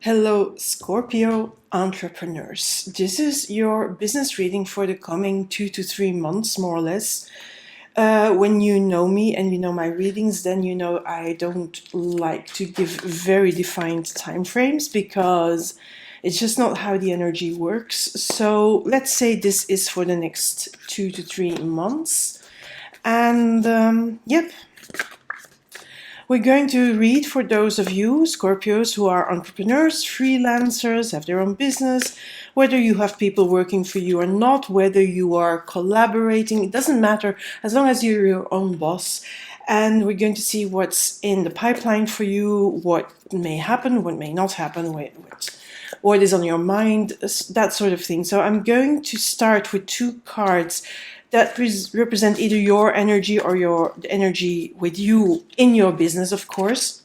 Hello, Scorpio entrepreneurs. This is your business reading for the coming 2 to 3 months, more or less. When you know me and you know my readings, then you know I don't like to give very defined time frames because it's just not how the energy works. So let's say this is for the next 2 to 3 months. And yep. We're going to read for those of you, Scorpios, who are entrepreneurs, freelancers, have their own business, whether you have people working for you or not, whether you are collaborating, it doesn't matter, as long as you're your own boss. And we're going to see what's in the pipeline for you, what may happen, what may not happen, what is on your mind, that sort of thing. So I'm going to start with 2 cards that represent either your energy or the energy with you in your business, of course.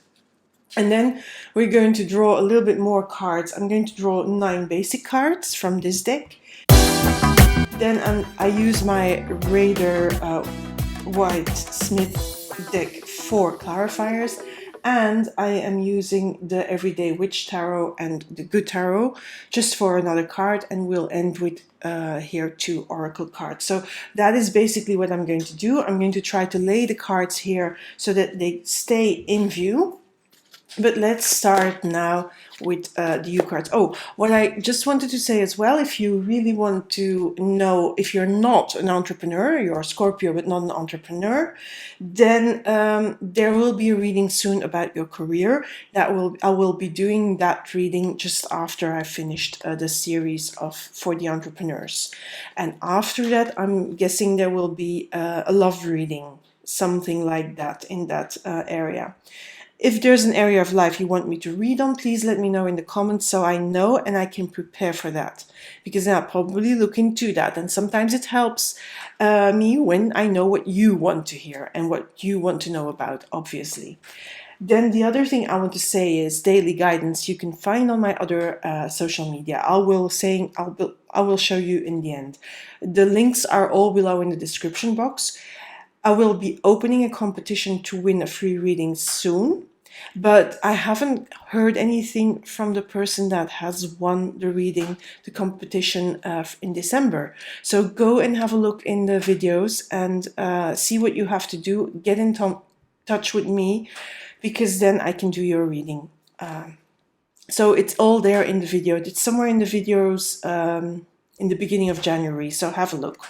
And then we're going to draw a little bit more cards. I'm going to draw 9 basic cards from this deck. Then I use my Raider White Smith deck for clarifiers. And I am using the Everyday Witch Tarot and the Good Tarot just for another card, and we'll end with here 2 Oracle cards. So that is basically what I'm going to do. I'm going to try to lay the cards here so that they stay in view. But let's start now with the U cards. Oh, what I just wanted to say as well, if you really want to know if you're not an entrepreneur, you're a Scorpio but not an entrepreneur, then there will be a reading soon about your career. I will be doing that reading just after I finished the series for the entrepreneurs. And after that, I'm guessing there will be a love reading, something like that in that area. If there's an area of life you want me to read on, please let me know in the comments so I know and I can prepare for that. Because I'll probably look into that. And sometimes it helps me when I know what you want to hear and what you want to know about, obviously. Then the other thing I want to say is daily guidance you can find on my other social media. I will show you in the end. The links are all below in the description box. I will be opening a competition to win a free reading soon, but I haven't heard anything from the person that has won the competition in December. So go and have a look in the videos and see what you have to do. Get in touch with me, because then I can do your reading. So it's all there in the video. It's somewhere in the videos in the beginning of January, so have a look.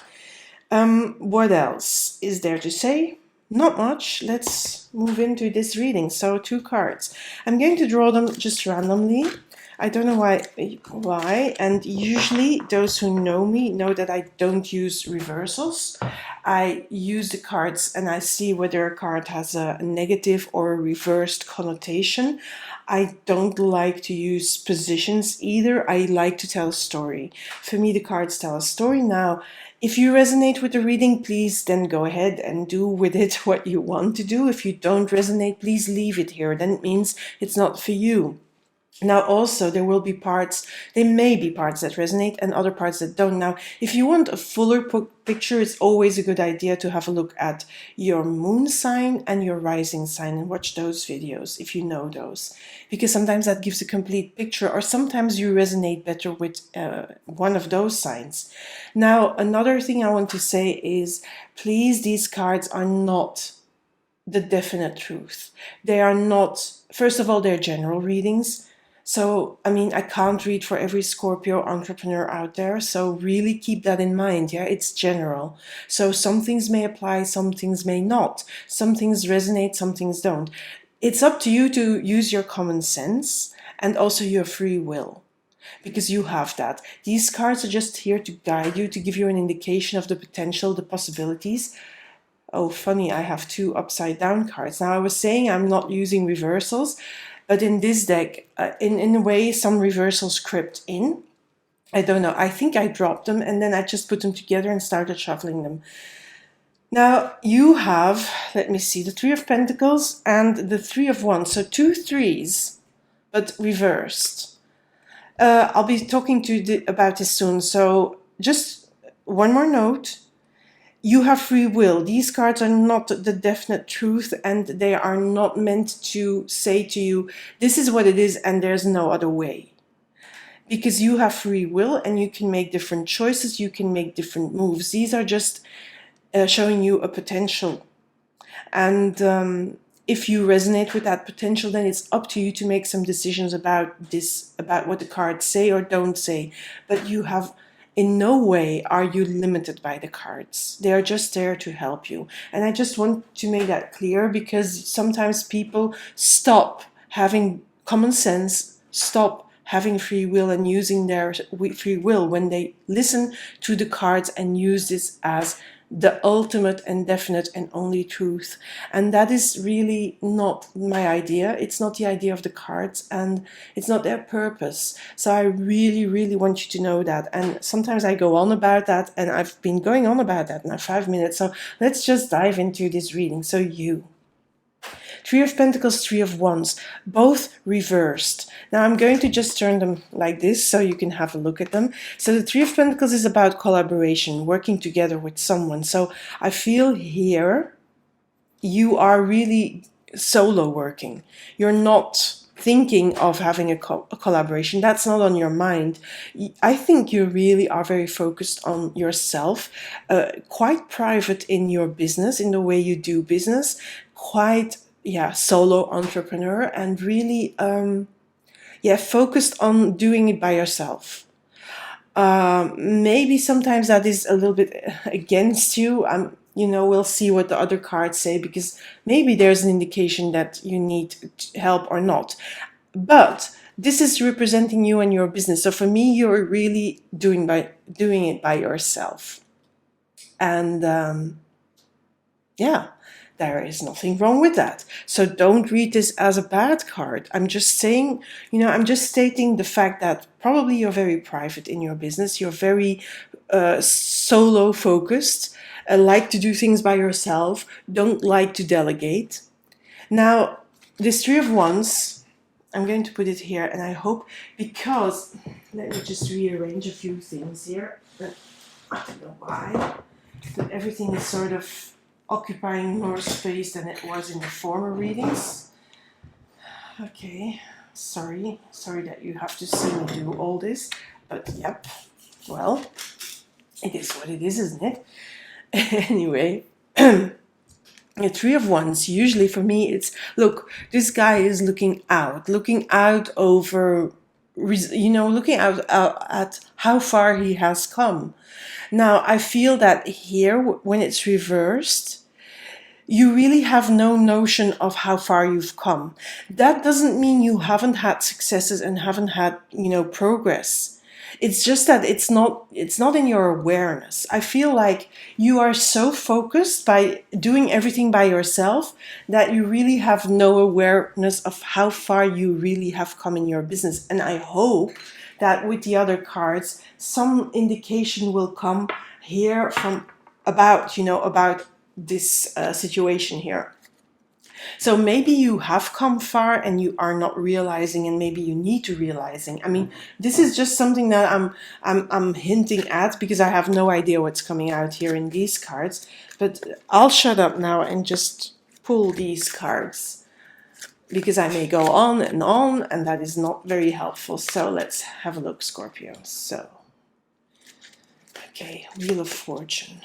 What else is there to say? Not much. Let's move into this reading. So 2 cards. I'm going to draw them just randomly. I don't know why. And usually those who know me know that I don't use reversals. I use the cards and I see whether a card has a negative or a reversed connotation. I don't like to use positions either. I like to tell a story. For me, the cards tell a story. Now, if you resonate with the reading, please then go ahead and do with it what you want to do. If you don't resonate, please leave it here. Then it means it's not for you. Now also there may be parts that resonate and other parts that don't. Now if you want a fuller picture, it's always a good idea to have a look at your moon sign and your rising sign and watch those videos if you know those, because sometimes that gives a complete picture, or sometimes you resonate better with one of those signs. Now another thing I want to say is, please, these cards are not the definite truth. They are not, first of all, they're general readings. So, I mean, I can't read for every Scorpio entrepreneur out there. So really keep that in mind. Yeah, it's general. So some things may apply, some things may not. Some things resonate, some things don't. It's up to you to use your common sense and also your free will, because you have that. These cards are just here to guide you, to give you an indication of the potential, the possibilities. Oh, funny, I have 2 upside down cards. Now I was saying I'm not using reversals, but in this deck, in a way, some reversals crept in. I don't know. I think I dropped them and then I just put them together and started shuffling them. Now you have, let me see, the 3 of Pentacles and the 3 of Wands. So 2 3s, but reversed. I'll be talking about this soon. So just one more note. you have free will. These cards are not the definite truth, and they are not meant to say to you, this is what it is and there's no other way. Because you have free will and you can make different choices, you can make different moves. These are just showing you a potential. And if you resonate with that potential, then it's up to you to make some decisions about this, about what the cards say or don't say. But you have, in no way are you limited by the cards. They are just there to help you. And I just want to make that clear, because sometimes people stop having common sense, stop having free will and using their free will when they listen to the cards and use this as the ultimate and definite and only truth. And that is really not my idea. It's not the idea of the cards, and it's not their purpose. So I really, really want you to know that. And sometimes I go on about that, and I've been going on about that now 5 minutes. So let's just dive into this reading. So you. Three of Pentacles, Three of Wands, both reversed. Now I'm going to just turn them like this so you can have a look at them. So the Three of Pentacles is about collaboration, working together with someone. So I feel here you are really solo working. You're not thinking of having a collaboration. That's not on your mind. I think you really are very focused on yourself, quite private in your business, in the way you do business, quite solo entrepreneur, and really focused on doing it by yourself. Maybe sometimes that is a little bit against you. We'll see what the other cards say, because maybe there's an indication that you need help or not. But this is representing you and your business. So for me, you're really doing it by yourself. And there is nothing wrong with that. So don't read this as a bad card. I'm just saying, I'm just stating the fact that probably you're very private in your business. You're very solo focused, like to do things by yourself, don't like to delegate. Now, this Three of Wands, I'm going to put it here, and I hope, because, let me just rearrange a few things here. I don't know why, but everything is sort of occupying more space than it was in the former readings. Okay, sorry that you have to see me do all this, but yep, well, it is what it is, isn't it? Anyway, the Three of Wands, usually for me, it's, look, this guy is looking out over, looking out at how far he has come. Now, I feel that here, when it's reversed, you really have no notion of how far you've come. That doesn't mean you haven't had successes and haven't had, progress. It's just that it's not in your awareness. I feel like you are so focused by doing everything by yourself that you really have no awareness of how far you really have come in your business. And I hope that with the other cards, some indication will come here from about this situation here. So maybe you have come far and you are not realizing, and maybe you need to realizing. I mean, this is just something that I'm hinting at, because I have no idea what's coming out here in these cards. But I'll shut up now and just pull these cards, because I may go on, and that is not very helpful. So let's have a look, Scorpio. So, okay, Wheel of Fortune.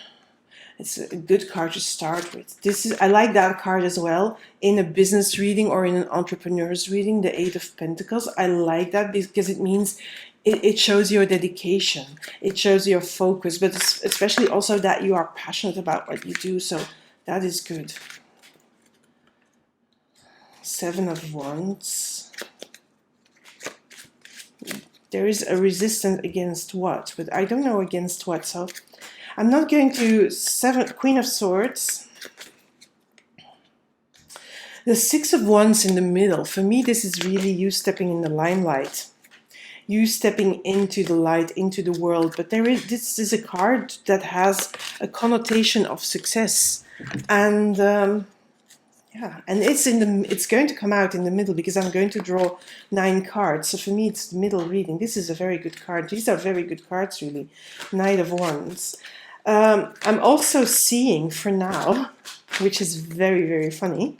It's a good card to start with. I like that card as well in a business reading or in an entrepreneur's reading, the Eight of Pentacles. I like that because it means it shows your dedication. It shows your focus, but especially also that you are passionate about what you do. So that is good. Seven of Wands. There is a resistance against what? But I don't know against what, so I'm not going to Queen of Swords. The Six of Wands in the middle. For me, this is really you stepping in the limelight. You stepping into the light, into the world. But this is a card that has a connotation of success. And and it's going to come out in the middle, because I'm going to draw 9 cards. So for me, it's the middle reading. This is a very good card. These are very good cards, really. Knight of Wands. I'm also seeing for now, which is very, very funny,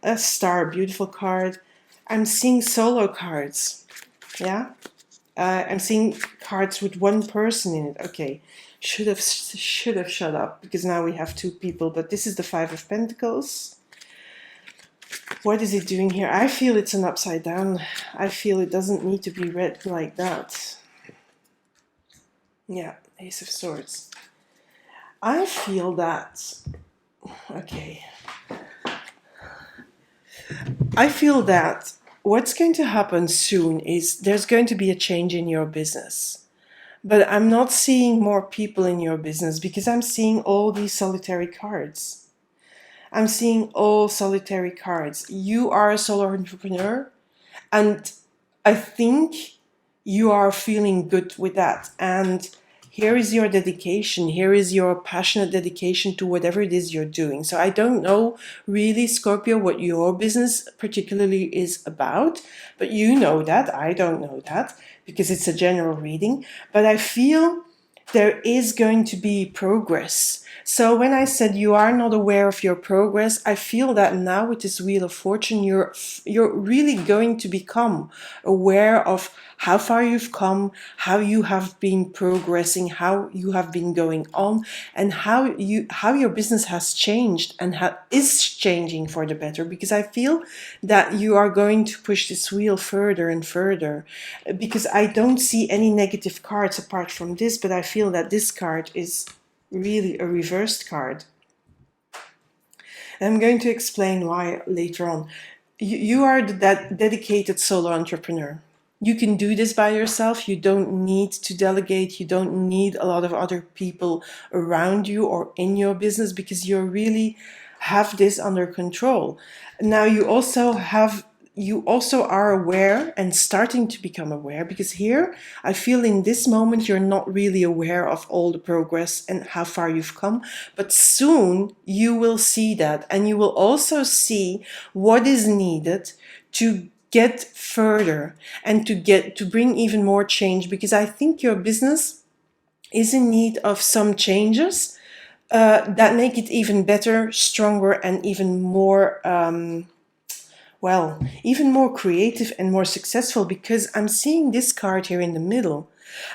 a star, beautiful card. I'm seeing solo cards. Yeah. I'm seeing cards with one person in it. Okay. Should have shut up because now we have two people. But this is the Five of Pentacles. What is it doing here? I feel it's an upside down. I feel it doesn't need to be read like that. Yeah, Ace of Swords. I feel that, okay. I feel that what's going to happen soon is there's going to be a change in your business. But I'm not seeing more people in your business because I'm seeing all these solitary cards. I'm seeing all solitary cards. You are a solo entrepreneur, and I think you are feeling good with that. And here is your dedication. Here is your passionate dedication to whatever it is you're doing. So I don't know really, Scorpio, what your business particularly is about, but you know that. I don't know that because it's a general reading. But I feel there is going to be progress. So when I said you are not aware of your progress, I feel that now with this Wheel of Fortune, you're really going to become aware of how far you've come, how you have been progressing, how you have been going on, and how your business has changed and is changing for the better. Because I feel that you are going to push this wheel further and further. Because I don't see any negative cards apart from this, but I feel that this card is really a reversed card. I'm going to explain why later on. You are that dedicated solo entrepreneur. You can do this by yourself. You don't need to delegate. You don't need a lot of other people around you or in your business because you really have this under control. Now you also are aware and starting to become aware, because here I feel in this moment you're not really aware of all the progress and how far you've come, but soon you will see that, and you will also see what is needed to get further and to bring even more change, because I think your business is in need of some changes that make it even better, stronger, and even more even more creative and more successful, because I'm seeing this card here in the middle.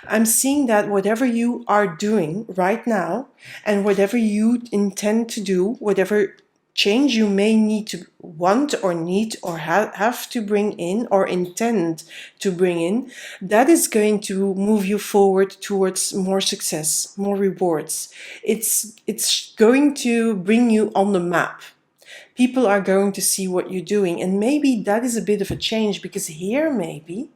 I'm seeing that whatever you are doing right now and whatever you intend to do, whatever change you may need to want or need or have to bring in or intend to bring in, that is going to move you forward towards more success, more rewards. It's going to bring you on the map. People are going to see what you're doing. And maybe that is a bit of a change, because here maybe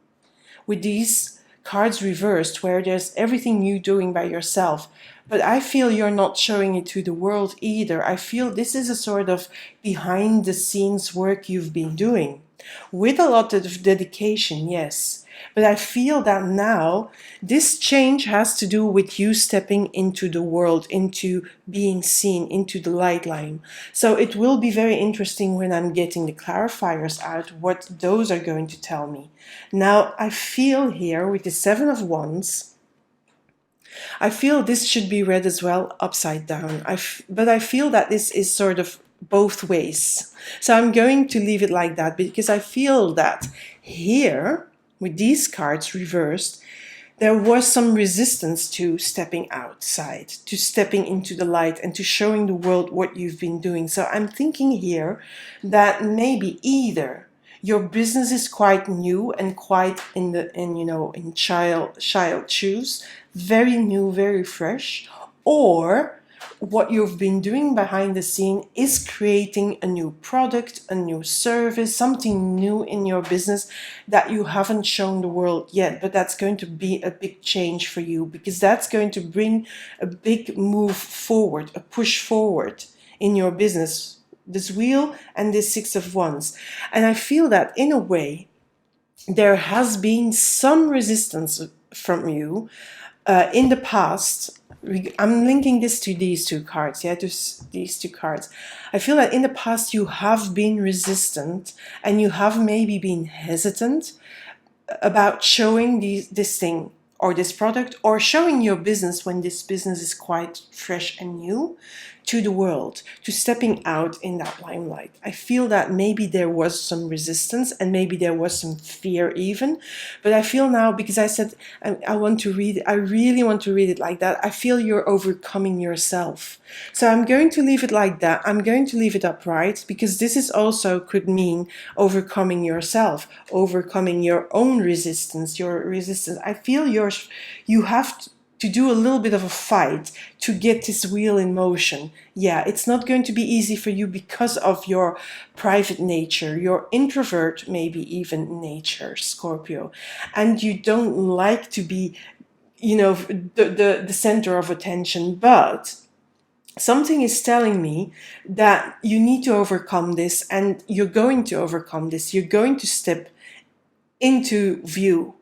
with these cards reversed, where there's everything you doing by yourself, but I feel you're not showing it to the world either. I feel this is a sort of behind the scenes work you've been doing with a lot of dedication, yes. But I feel that now this change has to do with you stepping into the world, into being seen, into the light line. So it will be very interesting when I'm getting the clarifiers out, what those are going to tell me. Now, I feel here with the Seven of Wands, I feel this should be read as well upside down. But I feel that this is sort of both ways. So I'm going to leave it like that, because I feel that here, with these cards reversed, there was some resistance to stepping outside, to stepping into the light and to showing the world what you've been doing. So I'm thinking here that maybe either your business is quite new and quite in child shoes, very new, very fresh, or what you've been doing behind the scene is creating a new product, a new service, something new in your business that you haven't shown the world yet, but that's going to be a big change for you, because that's going to bring a big move forward, a push forward in your business, this wheel and this Six of Wands. And I feel that in a way there has been some resistance from you in the past. I'm linking this to these two cards, to these two cards. I feel that in the past you have been resistant and you have maybe been hesitant about showing this thing or this product, or showing your business when this business is quite fresh and new to the world, to stepping out in that limelight. I feel that maybe there was some resistance and maybe there was some fear even, but I feel now, because I said I want to read it, I really want to read it like that, I feel you're overcoming yourself. So I'm going to leave it like that. I'm going to leave it upright, because this is also could mean overcoming yourself, overcoming your own resistance, your resistance. I feel you have to do a little bit of a fight to get this wheel in motion. Yeah, it's not going to be easy for you because of your private nature, your introvert, maybe even nature, Scorpio. And you don't like to be, the center of attention, but something is telling me that you need to overcome this, and you're going to overcome this. You're going to step into view.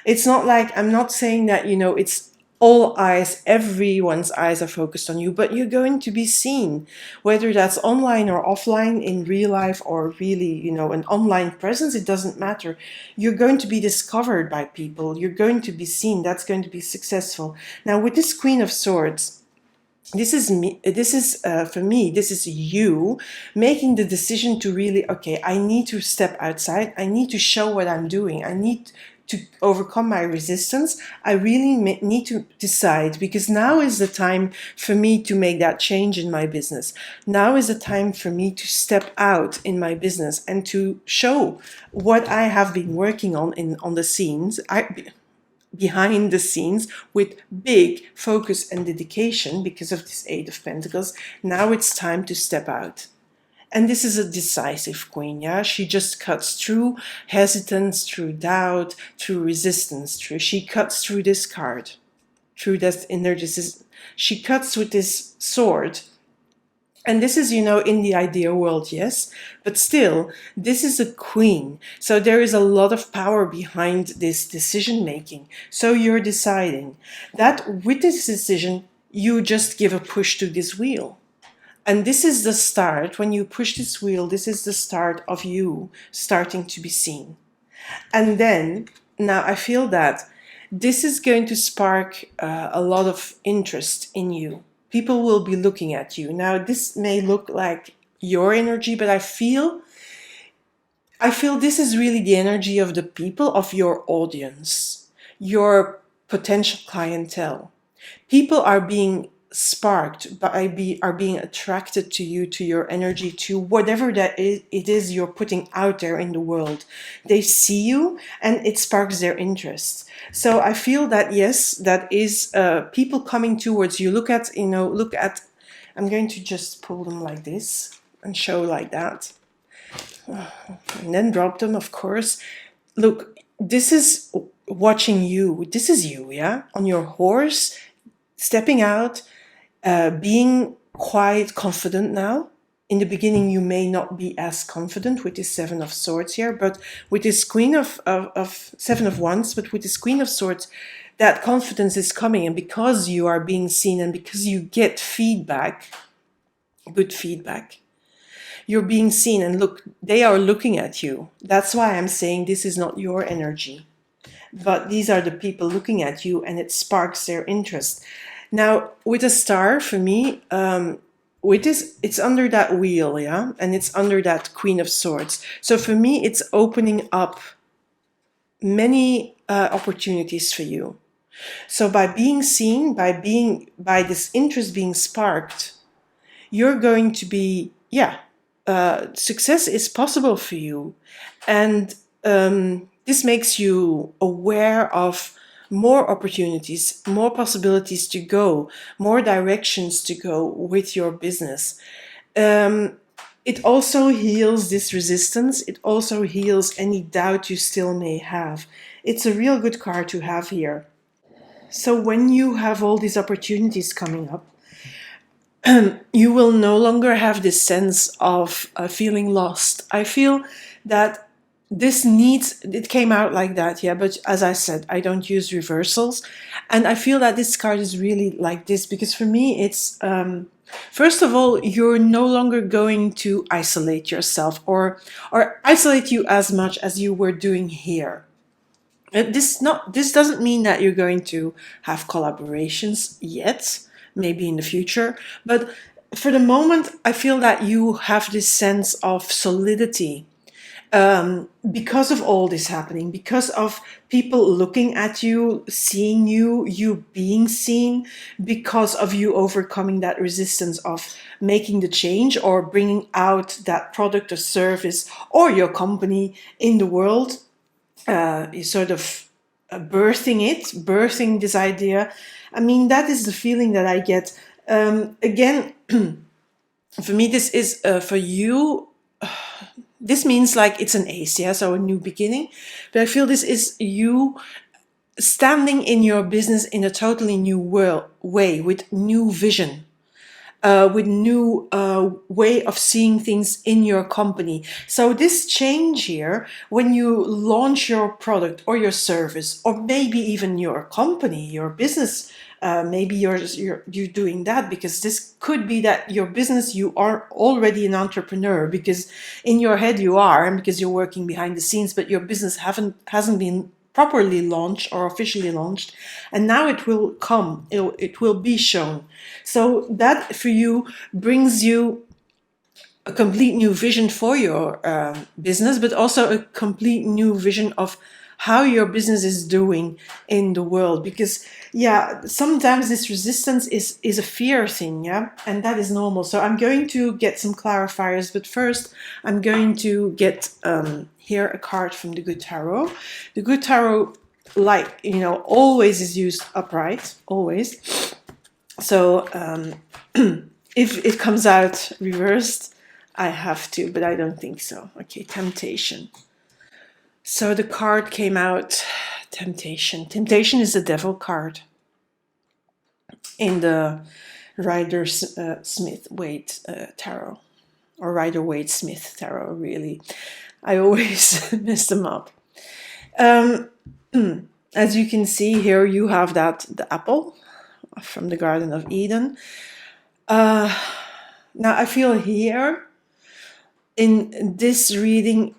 It's not like, I'm not saying that, it's all eyes, everyone's eyes are focused on you, but you're going to be seen, whether that's online or offline, in real life, or really, an online presence, it doesn't matter. You're going to be discovered by people. You're going to be seen. That's going to be successful. Now, with this Queen of Swords, this is me. For me, this is you making the decision to really, okay, I need to step outside. I need to show what I'm doing. I need to overcome my resistance. I really need to decide, because now is the time for me to make that change in my business. Now is the time for me to step out in my business and to show what I have been working on the scenes. Behind the scenes, with big focus and dedication, because of this Eight of Pentacles. Now it's time to step out. And this is a decisive queen, yeah? She just cuts through hesitance, through doubt, through resistance. She cuts through this card, through that inner decision. She cuts with this sword. And this is, in the ideal world, yes, but still, this is a queen. So there is a lot of power behind this decision making. So you're deciding that with this decision, you just give a push to this wheel. And this is the start. When you push this wheel, this is the start of you starting to be seen. And then, now I feel that this is going to spark a lot of interest in you. People will be looking at you. Now, this may look like your energy, but I feel this is really the energy of the people, of your audience, your potential clientele. People are being sparked are being attracted to you, to your energy, to whatever that it is you're putting out there in the world. They see you and it sparks their interest. So I feel that, yes, that is people coming towards you. Look at, I'm going to just pull them like this and show like that, and then drop them, of course. Look, this is watching you. This is you, yeah, on your horse, stepping out, being quite confident now. In the beginning, you may not be as confident with this Seven of Swords here, but with this Queen of Seven of Wands, but with this Queen of Swords, that confidence is coming. And because you are being seen and because you get feedback, good feedback, you're being seen. And look, they are looking at you. That's why I'm saying this is not your energy, but these are the people looking at you, and it sparks their interest. Now, with a star, for me, with this, it's under that wheel, yeah? And it's under that Queen of Swords. So for me, it's opening up many opportunities for you. So by being seen, by this interest being sparked, you're going to be, success is possible for you. And this makes you aware of more opportunities, more possibilities to go, more directions to go with your business. It also heals this resistance. It also heals any doubt you still may have. It's a real good card to have here. So when you have all these opportunities coming up, you will no longer have this sense of feeling lost. I feel that it came out like that, yeah, but as I said, I don't use reversals. And I feel that this card is really like this, because for me, it's, first of all, you're no longer going to isolate yourself or isolate you as much as you were doing here. This doesn't mean that you're going to have collaborations yet, maybe in the future, but for the moment, I feel that you have this sense of solidity because of all this happening, because of people looking at you, seeing you, you being seen, because of you overcoming that resistance of making the change or bringing out that product or service or your company in the world. You sort of birthing this idea. I mean, that is the feeling that I get. Again, for me, this is for you. This means like it's an ace, yeah, so a new beginning. But I feel this is you standing in your business in a totally new way with new vision. With new way of seeing things in your company. So this change here, when you launch your product or your service, or maybe even your company, your business, maybe you're doing that because this could be that your business, you are already an entrepreneur because in your head you are, and because you're working behind the scenes, but your business hasn't been properly launched or officially launched, and now it will come, it will be shown. So that for you brings you a complete new vision for your business, but also a complete new vision of how your business is doing in the world. Because yeah, sometimes this resistance is a fear thing, yeah, and that is normal. So I'm going to get some clarifiers, but first I'm going to get here a card from the Good Tarot. The Good Tarot, like, you know, always is used upright, always. So if it comes out reversed, I have to, but I don't think so. Okay, temptation. So the card came out, temptation. Temptation is the devil card in the Rider-Smith-Waite tarot, or Rider-Waite-Smith tarot, really. I always mess them up. As you can see here, you have the apple from the Garden of Eden. Now I feel here in this reading,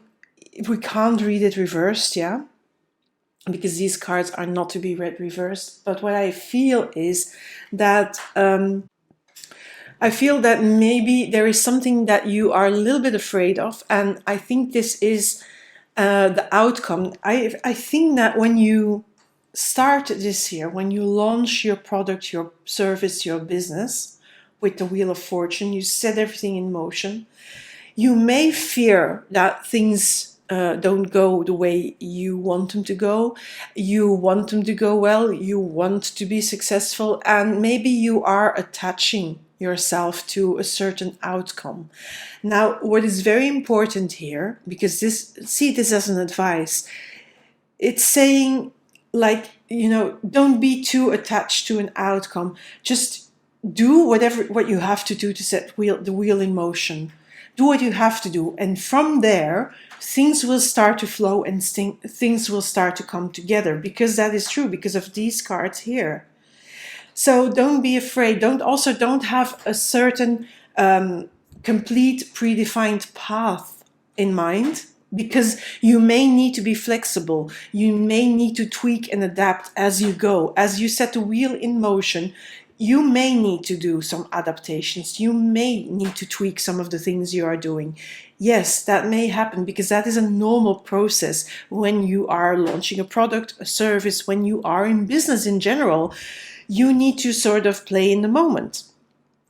we can't read it reversed, yeah, because these cards are not to be read reversed. But what I feel is that maybe there is something that you are a little bit afraid of, and I think this is the outcome. I think that when you start this year, when you launch your product, your service, your business with the Wheel of Fortune, you set everything in motion. You may fear that things don't go the way you want them to go. You want them to go well. You want to be successful. And maybe you are attaching yourself to a certain outcome. Now, what is very important here, because see this as an advice, it's saying, like, you know, don't be too attached to an outcome. Just do what you have to do to set the wheel in motion. Do what you have to do, and from there things will start to flow and things will start to come together, because that is true because of these cards here. So don't be afraid. Don't have a certain complete predefined path in mind, because you may need to be flexible. You may need to tweak and adapt as you go. As you set the wheel in motion, you may need to do some adaptations. You may need to tweak some of the things you are doing. Yes, that may happen, because that is a normal process when you are launching a product, a service, when you are in business in general. You need to sort of play in the moment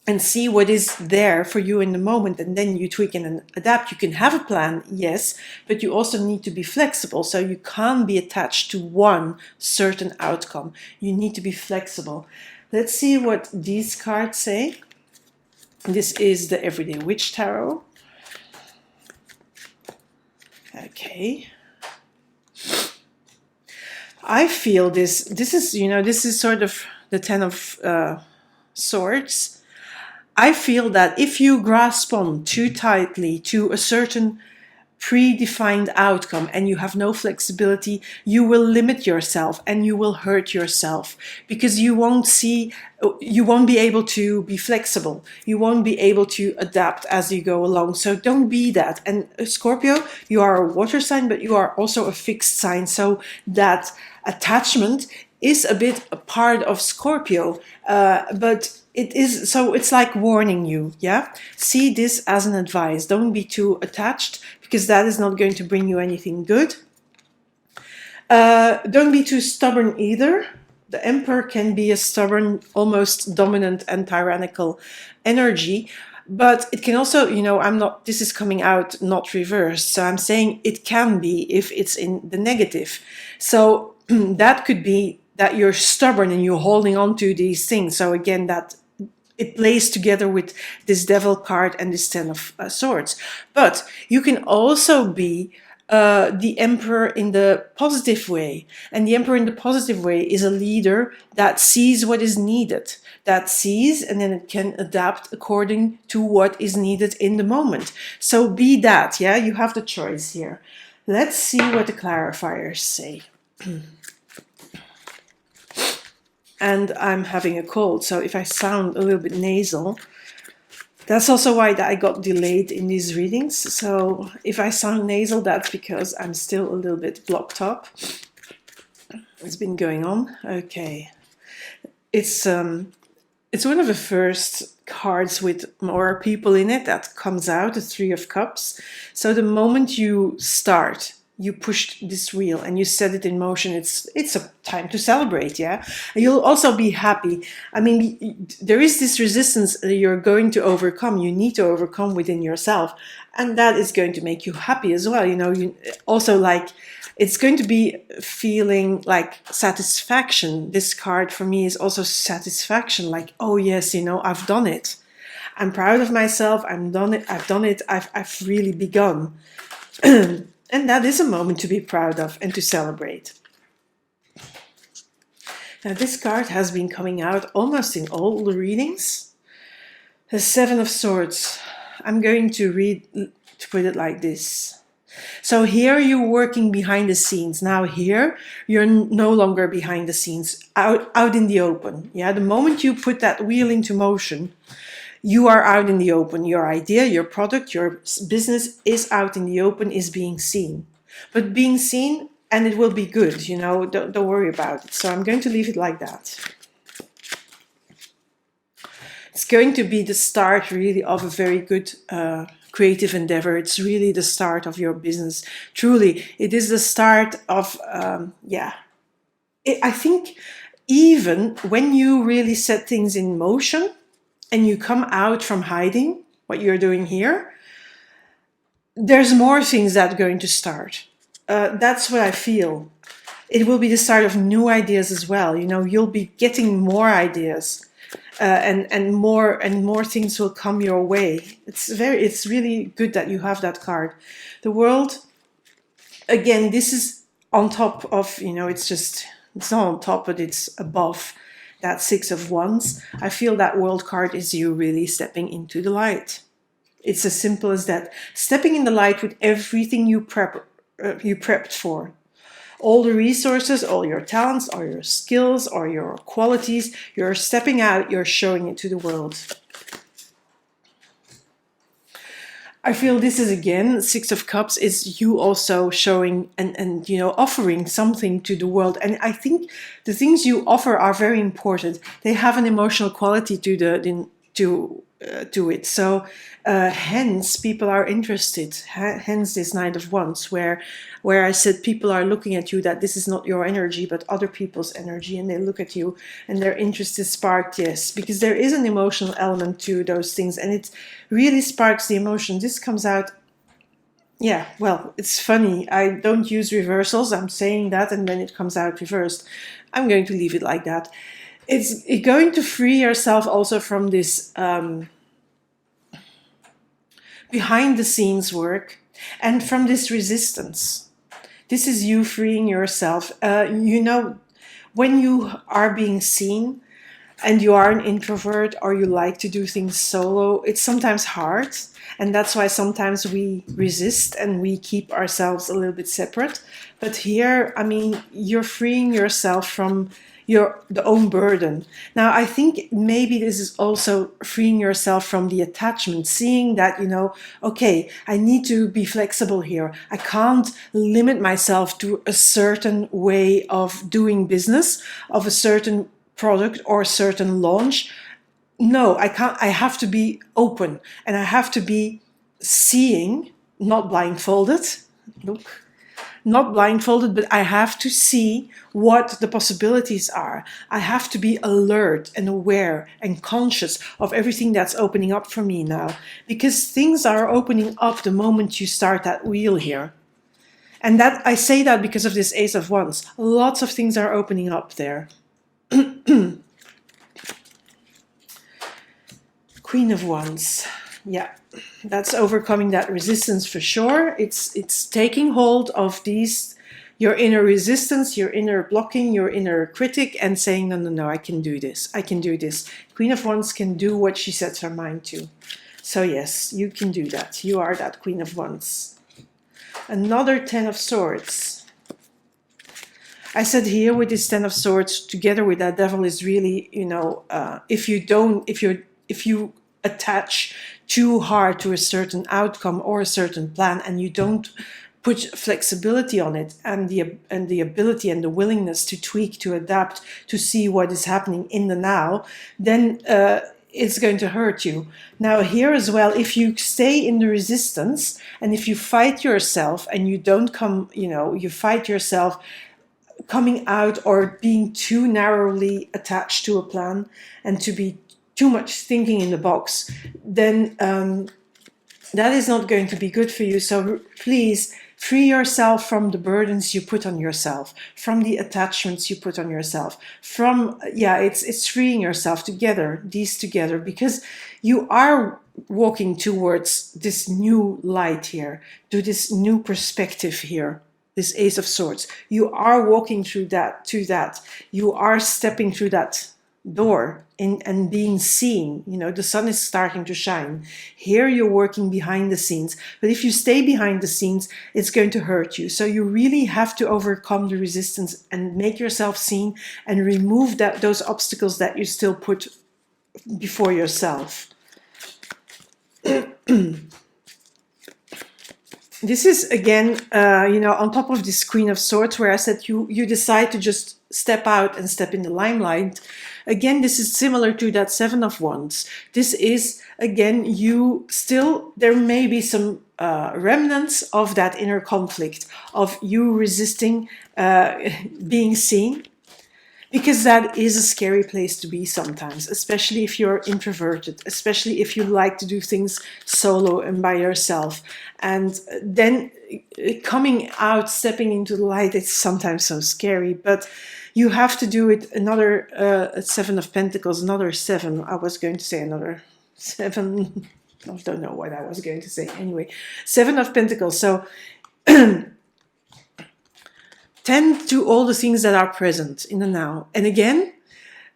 and see what is there for you in the moment, and then you tweak and adapt. You can have a plan, yes, but you also need to be flexible, so you can't be attached to one certain outcome. You need to be flexible. Let's see what these cards say. This is the Everyday Witch Tarot. Okay. I feel this is sort of the Ten of Swords. I feel that if you grasp on too tightly to a certain predefined outcome and you have no flexibility, you will limit yourself and you will hurt yourself, because you won't be able to be flexible. You won't be able to adapt as you go along. So don't be that. And Scorpio, you are a water sign, but you are also a fixed sign. So that attachment is a bit a part of Scorpio, but it's like warning you, yeah? See this as an advice. Don't be too attached, because that is not going to bring you anything good. Don't be too stubborn either. The Emperor can be a stubborn, almost dominant and tyrannical energy, but it can also, this is coming out not reversed, so I'm saying it can be if it's in the negative. So that could be that you're stubborn and you're holding on to these things. So again, that it plays together with this Devil card and this Ten of Swords. But you can also be the Emperor in the positive way. And the Emperor in the positive way is a leader that sees what is needed, that sees, and then it can adapt according to what is needed in the moment. So be that, yeah? You have the choice here. Let's see what the clarifiers say. And I'm having a cold, so if I sound a little bit nasal, that's also why I got delayed in these readings. So if I sound nasal, that's because I'm still a little bit blocked up. It's been going on. Okay. It's one of the first cards with more people in it that comes out, the Three of Cups. So the moment you start, you pushed this wheel and you set it in motion, it's a time to celebrate, yeah? And you'll also be happy. I mean, there is this resistance that you're going to overcome, you need to overcome within yourself, and that is going to make you happy as well. You also, like, it's going to be feeling like satisfaction. This card for me is also satisfaction, like, oh yes, I've done it. I'm proud of myself, I've done it, I've really begun. And that is a moment to be proud of and to celebrate. Now, this card has been coming out almost in all the readings. The Seven of Swords. I'm going to put it like this. So here you're working behind the scenes. Now here, you're no longer behind the scenes, out in the open. Yeah, the moment you put that wheel into motion, you are out in the open. Your idea, your product, your business is out in the open, is being seen. But being seen, and it will be good, don't worry about it. So I'm going to leave it like that. It's going to be the start, really, of a very good creative endeavor. It's really the start of your business. Truly, it is the start of, I think even when you really set things in motion, and you come out from hiding what you're doing here, there's more things that are going to start. That's what I feel. It will be the start of new ideas as well. You'll be getting more ideas, and more things will come your way. It's really good that you have that card. The World, again, this is on top of, it's not on top, but it's above that Six of Wands. I feel that World card is you really stepping into the light. It's as simple as that. Stepping in the light with everything you prepped for. All the resources, all your talents, all your skills, or your qualities, you're stepping out, you're showing it to the world. I feel this is, again, Six of Cups is you also showing and offering something to the world. And I think the things you offer are very important. They have an emotional quality to it. So hence people are interested. Hence this Knight of Wands, where I said people are looking at you, that this is not your energy but other people's energy, and they look at you and their interest is sparked. Yes, because there is an emotional element to those things, and it really sparks the emotion. This comes out, yeah, well, it's funny, I don't use reversals. I'm saying that and then it comes out reversed. I'm going to leave it like that. It's going to free yourself also from this behind the scenes work and from this resistance. This is you freeing yourself. When you are being seen, and you are an introvert or you like to do things solo, it's sometimes hard. And that's why sometimes we resist and we keep ourselves a little bit separate. But here, I mean, you're freeing yourself from the own burden. Now, I think maybe this is also freeing yourself from the attachment, seeing that, okay, I need to be flexible here. I can't limit myself to a certain way of doing business, of a certain product or a certain launch. No, I can't. I have to be open and I have to be seeing, not blindfolded. Look, not blindfolded, but I have to see what the possibilities are. I have to be alert and aware and conscious of everything that's opening up for me now, because things are opening up the moment you start that wheel here. And that I say that because of this Ace of Wands. Lots of things are opening up there. Queen of Wands. Yeah, that's overcoming that resistance for sure. It's taking hold of your inner resistance, your inner blocking, your inner critic, and saying, no, I can do this. I can do this. Queen of Wands can do what she sets her mind to. So yes, you can do that. You are that Queen of Wands. Another Ten of Swords. I said here with this Ten of Swords together with that Devil is really, if you attach too hard to a certain outcome or a certain plan and you don't put flexibility on it and the ability and the willingness to tweak, to adapt, to see what is happening in the now, then it's going to hurt you. Now here as well, if you stay in the resistance and if you fight yourself and you don't come, you fight yourself coming out or being too narrowly attached to a plan and to be too much thinking in the box, then that is not going to be good for you. So please free yourself from the burdens you put on yourself, from the attachments you put on yourself, it's freeing yourself together, because you are walking towards this new light here, to this new perspective here. This Ace of Swords. You are walking through that, You are stepping through that door and being seen. The sun is starting to shine. Here you're working behind the scenes. But if you stay behind the scenes, it's going to hurt you. So you really have to overcome the resistance and make yourself seen and remove those obstacles that you still put before yourself. This is, again, on top of this Queen of Swords, where I said you decide to just step out and step in the limelight. Again, this is similar to that Seven of Wands. This is, again, there may be some remnants of that inner conflict, of you resisting being seen. Because that is a scary place to be sometimes, especially if you're introverted, especially if you like to do things solo and by yourself. And then coming out, stepping into the light, it's sometimes so scary. But you have to do it. Another Seven of Pentacles, another seven. I was going to say another seven. I don't know what I was going to say. Anyway, Seven of Pentacles. So tend to all the things that are present in the now. And again,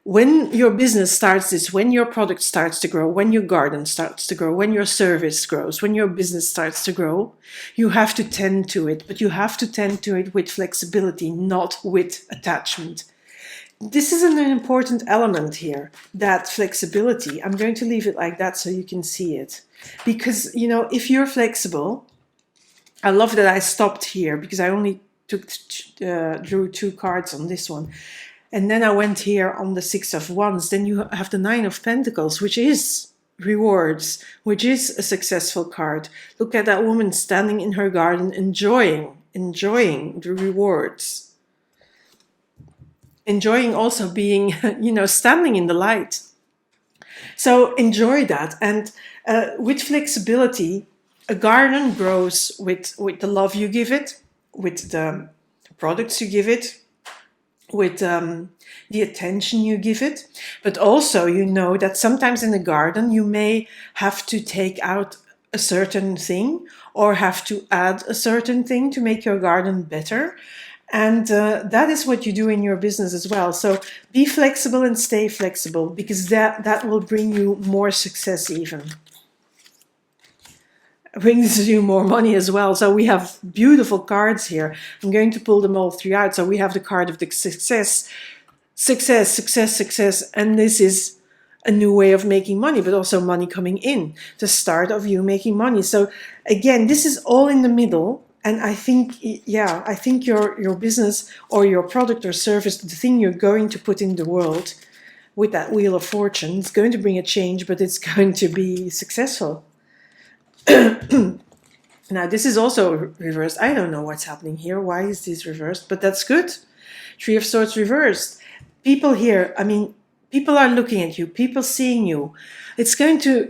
when your business starts when your product starts to grow, when your garden starts to grow, when your service grows, when your business starts to grow, you have to tend to it. But you have to tend to it with flexibility, not with attachment. This is an important element here, that flexibility. I'm going to leave it like that so you can see it. Because, if you're flexible, I love that I stopped here because I only drew 2 cards on this one, and then I went here on the Six of Wands. Then you have the Nine of Pentacles, which is rewards, which is a successful card. Look at that woman standing in her garden, enjoying the rewards, enjoying also being standing in the light. So enjoy that. And with flexibility, a garden grows with the love you give it, with the products you give it, with the attention you give it. But also, that sometimes in the garden you may have to take out a certain thing or have to add a certain thing to make your garden better. And that is what you do in your business as well. So be flexible and stay flexible, because that will bring you more success even. Brings you more money as well. So we have beautiful cards here. I'm going to pull them all three out. So we have the card of the success, success, success, success. And this is a new way of making money, but also money coming in, the start of you making money. So again, this is all in the middle. And I think, yeah, I think your business or your product or service, the thing you're going to put in the world with that Wheel of Fortune, is going to bring a change, but it's going to be successful. Now, this is also reversed. I don't know what's happening here. Why is this reversed? But that's good. Three of Swords reversed. People here, I mean, people are looking at you, people seeing you. It's going to,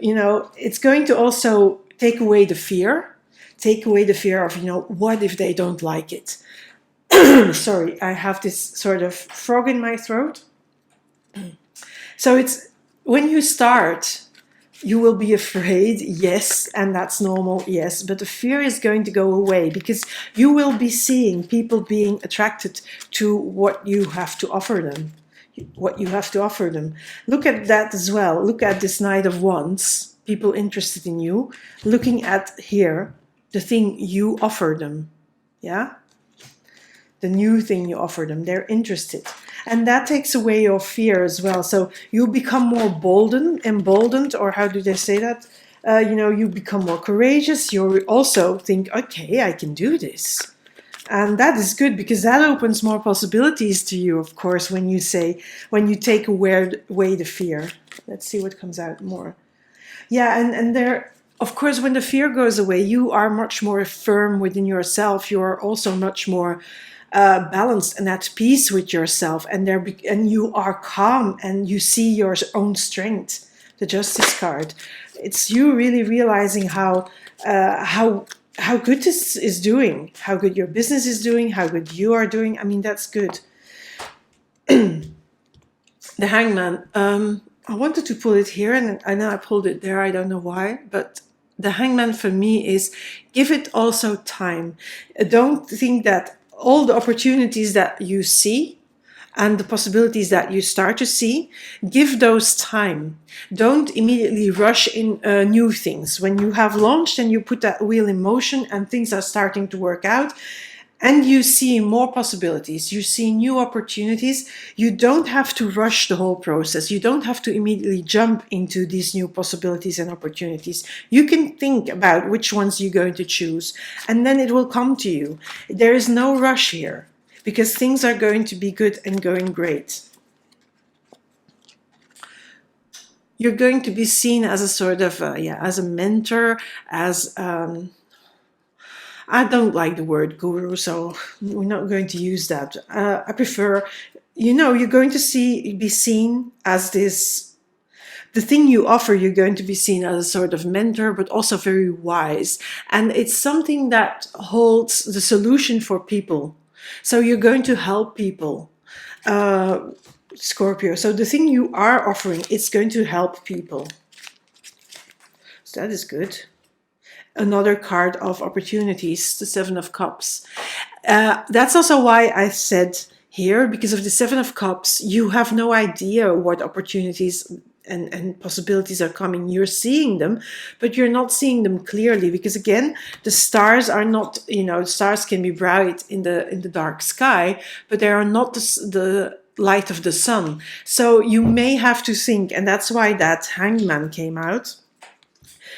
it's going to also take away the fear. Take away the fear of, what if they don't like it? Sorry, I have this sort of frog in my throat. So it's when you start, you will be afraid, yes, and that's normal, yes, but the fear is going to go away, because you will be seeing people being attracted to what you have to offer them. Look at that as well. Look at this Knight of Wands, people interested in you, looking at here, the thing you offer them, yeah? The new thing you offer them, they're interested. And that takes away your fear as well. So you become more emboldened, or how do they say that? You become more courageous. You also think, okay, I can do this. And that is good, because that opens more possibilities to you, of course, when you take away the fear. Let's see what comes out more. Yeah, and there, of course, when the fear goes away, you are much more firm within yourself. You are also much more balanced and at peace with yourself, and you are calm, and you see your own strength. The Justice card. It's you really realizing how good this is doing, how good your business is doing, how good you are doing. I mean, that's good. The Hangman. I wanted to pull it here, and I know I pulled it there. I don't know why, but the Hangman for me is give it also time. Don't think that all the opportunities that you see and the possibilities that you start to see, give those time. Don't immediately rush in new things. When you have launched and you put that wheel in motion and things are starting to work out, and you see more possibilities, you see new opportunities, you don't have to rush the whole process. You don't have to immediately jump into these new possibilities and opportunities. You can think about which ones you're going to choose, and then it will come to you. There is no rush here, because things are going to be good and going great. You're going to be seen as a sort of, as a mentor, as... I don't like the word guru, so we're not going to use that. I prefer, you're going to be seen as this, the thing you offer, you're going to be seen as a sort of mentor, but also very wise. And it's something that holds the solution for people. So you're going to help people, Scorpio. So the thing you are offering, it's going to help people. So that is good. Another card of opportunities, the Seven of Cups. That's also why I said here, because of the Seven of Cups, you have no idea what opportunities and possibilities are coming. You're seeing them, but you're not seeing them clearly, because again, the stars are not, stars can be bright in the dark sky, but they are not the light of the sun. So you may have to think, and that's why that Hangman came out.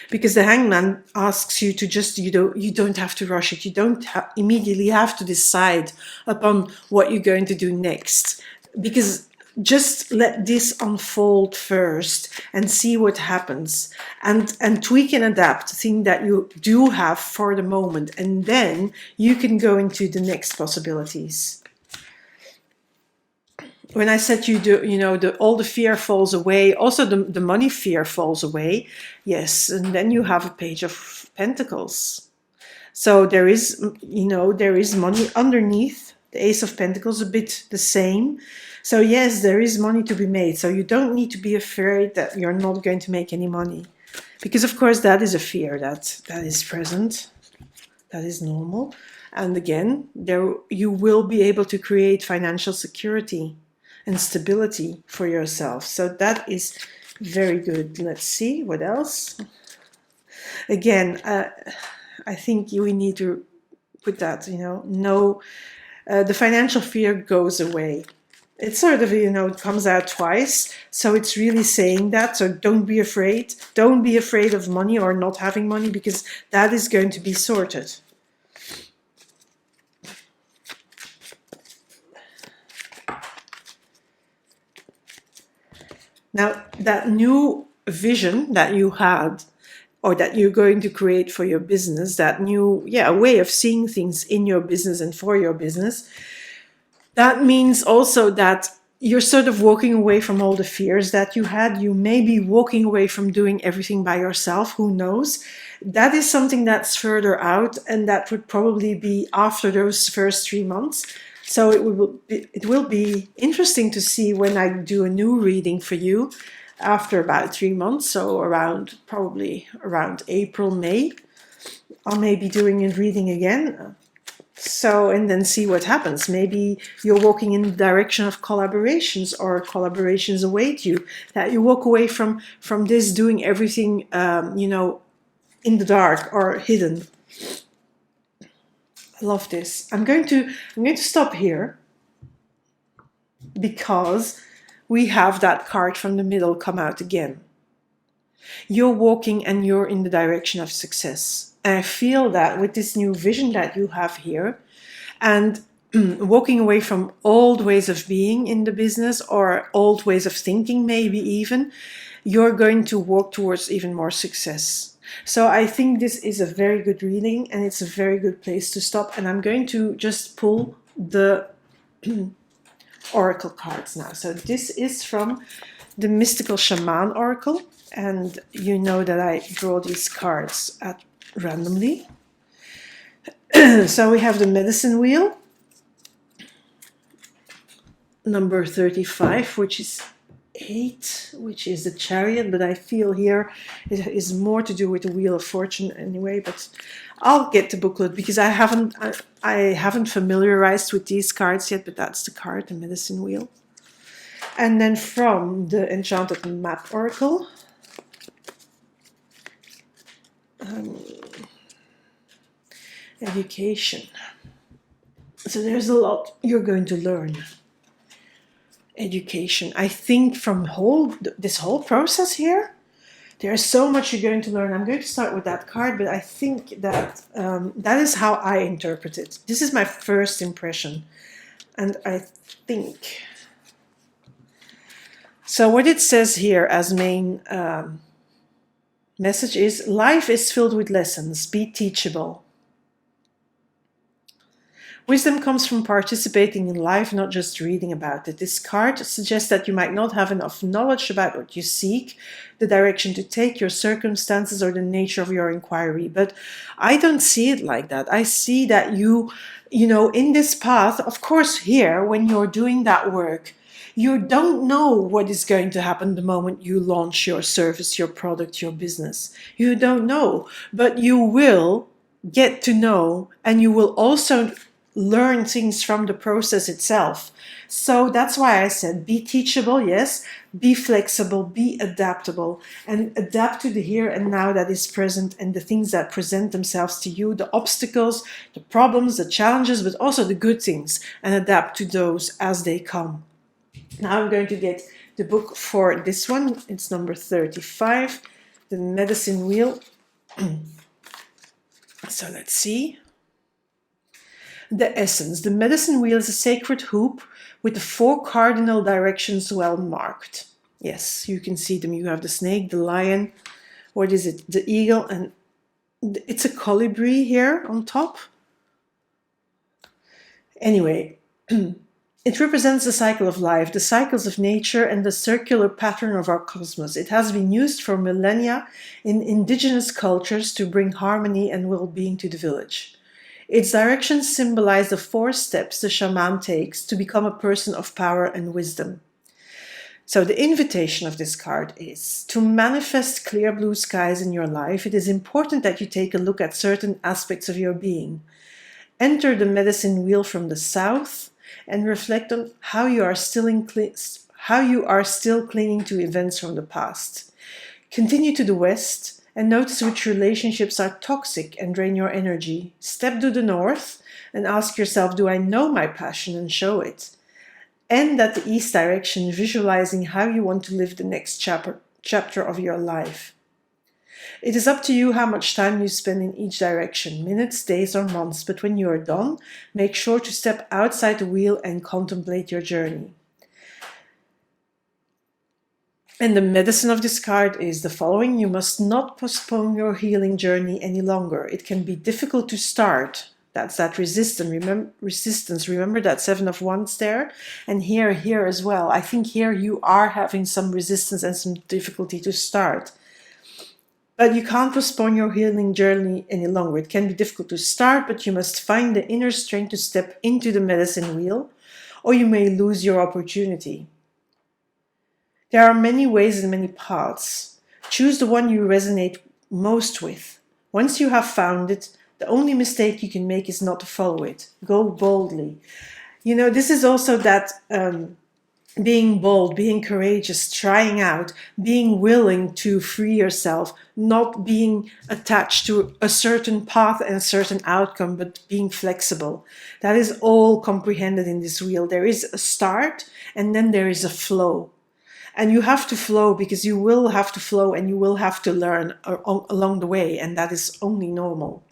Because the Hangman asks you to just, you don't have to rush it. You don't immediately have to decide upon what you're going to do next. Because just let this unfold first and see what happens. And tweak and adapt the thing that you do have for the moment. And then you can go into the next possibilities. When I said all the fear falls away, also the money fear falls away. Yes, and then you have a Page of Pentacles. So there is money underneath. The Ace of Pentacles, a bit the same. So yes, there is money to be made. So you don't need to be afraid that you're not going to make any money. Because of course that is a fear that is present. That is normal. And again, there you will be able to create financial security and stability for yourself. So that is very good. Let's see what else. Again, I think we need to put that, the financial fear goes away. It's sort of, it comes out twice. So it's really saying that. So don't be afraid. Don't be afraid of money or not having money, because that is going to be sorted. Now, that new vision that you had, or that you're going to create for your business, that new way of seeing things in your business and for your business, that means also that you're sort of walking away from all the fears that you had. You may be walking away from doing everything by yourself, who knows? That is something that's further out, and that would probably be after those first 3 months. So it will be interesting to see when I do a new reading for you after about 3 months, so probably around April, May. I may be doing a reading again. So, and then see what happens. Maybe you're walking in the direction of collaborations, or collaborations await you, that you walk away from this doing everything, in the dark or hidden. I love this. I'm going to stop here, because we have that card from the middle come out again. You're walking and you're in the direction of success. And I feel that with this new vision that you have here, and walking away from old ways of being in the business, or old ways of thinking, maybe even, you're going to walk towards even more success. So I think this is a very good reading, and it's a very good place to stop. And I'm going to just pull the oracle cards now. So this is from the Mystical Shaman Oracle, and you know that I draw these cards randomly. So we have the Medicine Wheel, number 35, which is 8, which is the Chariot, but I feel here it is more to do with the Wheel of Fortune anyway. But I'll get the booklet, because I haven't familiarized with these cards yet. But that's the card, the Medicine Wheel. And then from the Enchanted Map Oracle, education. So there's a lot you're going to learn. Education. I think from this whole process here, there's so much you're going to learn. I'm going to start with that card, but I think that that is how I interpret it. This is my first impression, and I think so. What it says here as main message is: life is filled with lessons. Be teachable. Wisdom comes from participating in life, not just reading about it. This card suggests that you might not have enough knowledge about what you seek, the direction to take, your circumstances, or the nature of your inquiry. But I don't see it like that. I see that you in this path, of course, here, when you're doing that work, you don't know what is going to happen the moment you launch your service, your product, your business. You don't know, but you will get to know, and you will also learn things from the process itself. So that's why I said be teachable, yes, be flexible, be adaptable, and adapt to the here and now that is present, and the things that present themselves to you, the obstacles, the problems, the challenges, but also the good things, and adapt to those as they come. Now I'm going to get the book for this one. It's number 35, the Medicine Wheel. So let's see. The essence. The Medicine Wheel is a sacred hoop with the 4 cardinal directions well marked. Yes, you can see them. You have the snake, the lion, what is it? The eagle, and it's a colibri here on top. Anyway, it represents the cycle of life, the cycles of nature, and the circular pattern of our cosmos. It has been used for millennia in indigenous cultures to bring harmony and well-being to the village. Its directions symbolize the 4 steps the shaman takes to become a person of power and wisdom. So the invitation of this card is to manifest clear blue skies in your life. It is important that you take a look at certain aspects of your being. Enter the medicine wheel from the south and reflect on how you are still clinging to events from the past. Continue to the west and notice which relationships are toxic and drain your energy. Step to the north and ask yourself, do I know my passion and show it? End at the east direction, visualizing how you want to live the next chapter of your life. It is up to you how much time you spend in each direction, minutes, days, or months, but when you are done, make sure to step outside the wheel and contemplate your journey. And the medicine of this card is the following. You must not postpone your healing journey any longer. It can be difficult to start. That's that resistance. Remember that Seven of Wands there? And here as well. I think here you are having some resistance and some difficulty to start. But you can't postpone your healing journey any longer. It can be difficult to start, but you must find the inner strength to step into the medicine wheel, or you may lose your opportunity. There are many ways and many paths. Choose the one you resonate most with. Once you have found it, the only mistake you can make is not to follow it. Go boldly. You know, this is also that being bold, being courageous, trying out, being willing to free yourself, not being attached to a certain path and a certain outcome, but being flexible. That is all comprehended in this wheel. There is a start and then there is a flow. And you have to flow because you will have to flow and you will have to learn along the way, and that is only normal.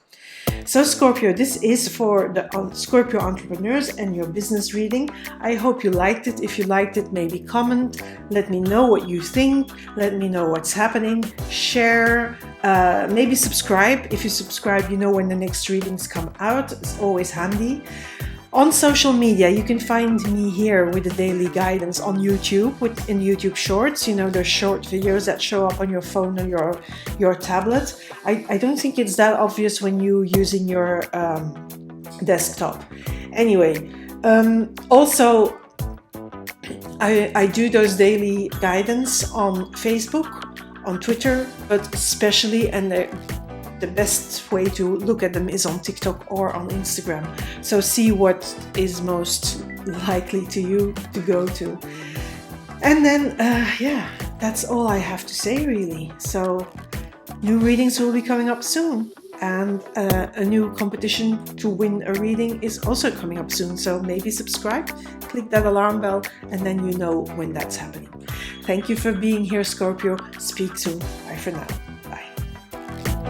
So Scorpio, this is for the Scorpio entrepreneurs and your business reading. I hope you liked it. If you liked it, maybe comment. Let me know what you think. Let me know what's happening. Share. Maybe subscribe. If you subscribe, you know when the next readings come out. It's always handy. On social media, you can find me here with the daily guidance on YouTube, in YouTube Shorts. You know, there's short videos that show up on your phone or your tablet. I don't think it's that obvious when you're using your desktop. Anyway, also, I do those daily guidance on Facebook, on Twitter, but especially, and the best way to look at them is on TikTok or on Instagram. So see what is most likely to you to go to. And then, yeah, that's all I have to say really. So new readings will be coming up soon. And a new competition to win a reading is also coming up soon. So maybe subscribe, click that alarm bell, and then you know when that's happening. Thank you for being here, Scorpio. Speak soon. Bye for now.